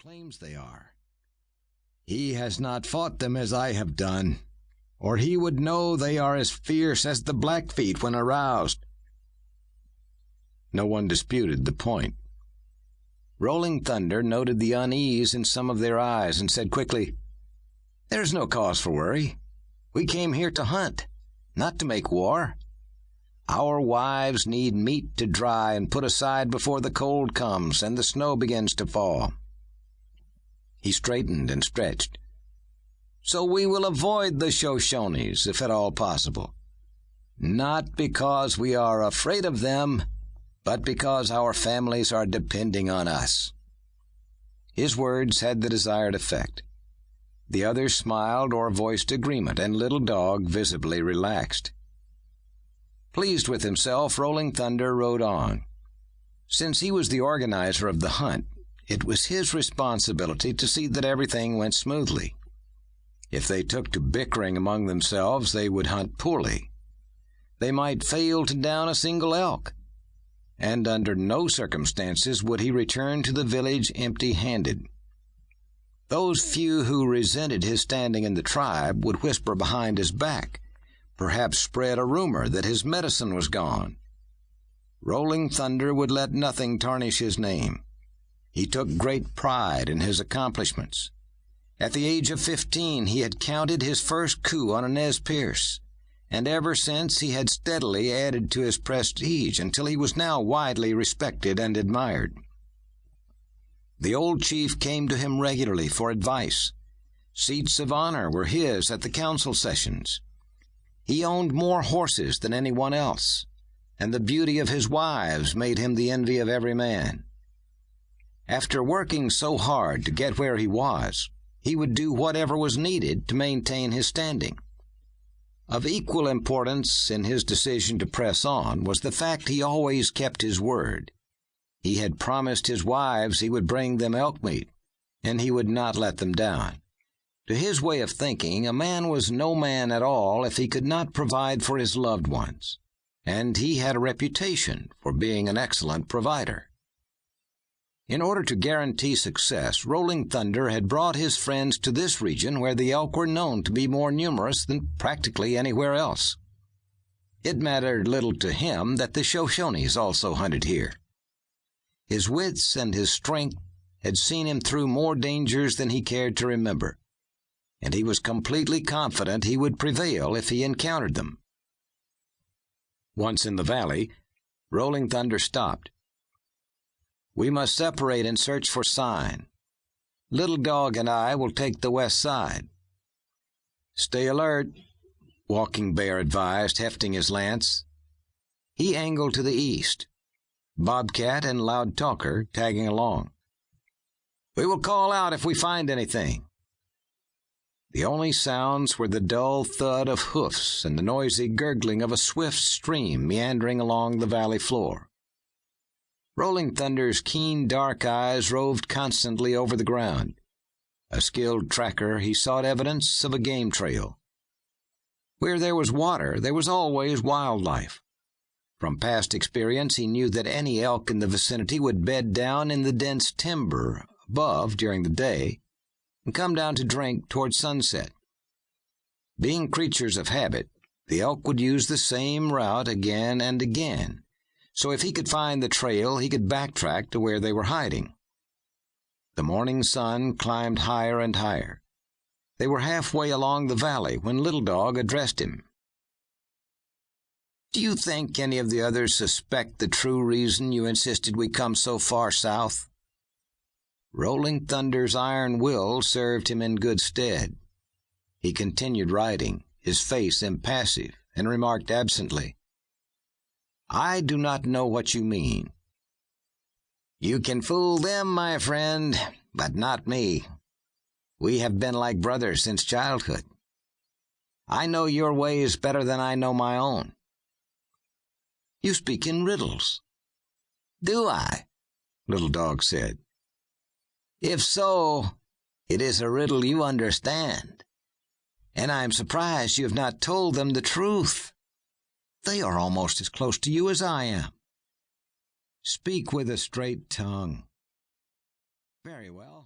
claims they are. He has not fought them as I have done, or he would know they are as fierce as the Blackfeet when aroused." No one disputed the point. Rolling Thunder noted the unease in some of their eyes and said quickly, "There's no cause for worry. We came here to hunt, not to make war. Our wives need meat to dry and put aside before the cold comes and the snow begins to fall." He straightened and stretched. "So we will avoid the Shoshones, if at all possible. Not because we are afraid of them, but because our families are depending on us." His words had the desired effect. The others smiled or voiced agreement, and Little Dog visibly relaxed. Pleased with himself, Rolling Thunder rode on. Since he was the organizer of the hunt, it was his responsibility to see that everything went smoothly. If they took to bickering among themselves, they would hunt poorly. They might fail to down a single elk, and under no circumstances would he return to the village empty-handed. Those few who resented his standing in the tribe would whisper behind his back, perhaps spread a rumor that his medicine was gone. Rolling Thunder would let nothing tarnish his name. He took great pride in his accomplishments. At the age of 15, he had counted his first coup on a Nez Perce, and ever since he had steadily added to his prestige until he was now widely respected and admired. The old chief came to him regularly for advice. Seats of honor were his at the council sessions. He owned more horses than anyone else, and the beauty of his wives made him the envy of every man. After working so hard to get where he was, he would do whatever was needed to maintain his standing. Of equal importance in his decision to press on was the fact he always kept his word. He had promised his wives he would bring them elk meat, and he would not let them down. To his way of thinking, a man was no man at all if he could not provide for his loved ones, and he had a reputation for being an excellent provider. In order to guarantee success, Rolling Thunder had brought his friends to this region where the elk were known to be more numerous than practically anywhere else. It mattered little to him that the Shoshones also hunted here. His wits and his strength had seen him through more dangers than he cared to remember, and he was completely confident he would prevail if he encountered them. Once in the valley, Rolling Thunder stopped. "We must separate and search for sign. Little Dog and I will take the west side." "Stay alert," Walking Bear advised, hefting his lance. He angled to the east, Bobcat and Loud Talker tagging along. "We will call out if we find anything." The only sounds were the dull thud of hoofs and the noisy gurgling of a swift stream meandering along the valley floor. Rolling Thunder's keen dark eyes roved constantly over the ground. A skilled tracker, he sought evidence of a game trail. Where there was water, there was always wildlife. From past experience, he knew that any elk in the vicinity would bed down in the dense timber above during the day and come down to drink toward sunset. Being creatures of habit, the elk would use the same route again and again, so if he could find the trail, he could backtrack to where they were hiding. The morning sun climbed higher and higher. They were halfway along the valley when Little Dog addressed him. "Do you think any of the others suspect the true reason you insisted we come so far south?" Rolling Thunder's iron will served him in good stead. He continued riding, his face impassive, and remarked absently, "I do not know what you mean." "You can fool them, my friend, but not me. We have been like brothers since childhood. I know your ways better than I know my own." "You speak in riddles." "Do I?" Little Dog said. "If so, it is a riddle you understand, and I am surprised you have not told them the truth. They are almost as close to you as I am." "Speak with a straight tongue." "Very well.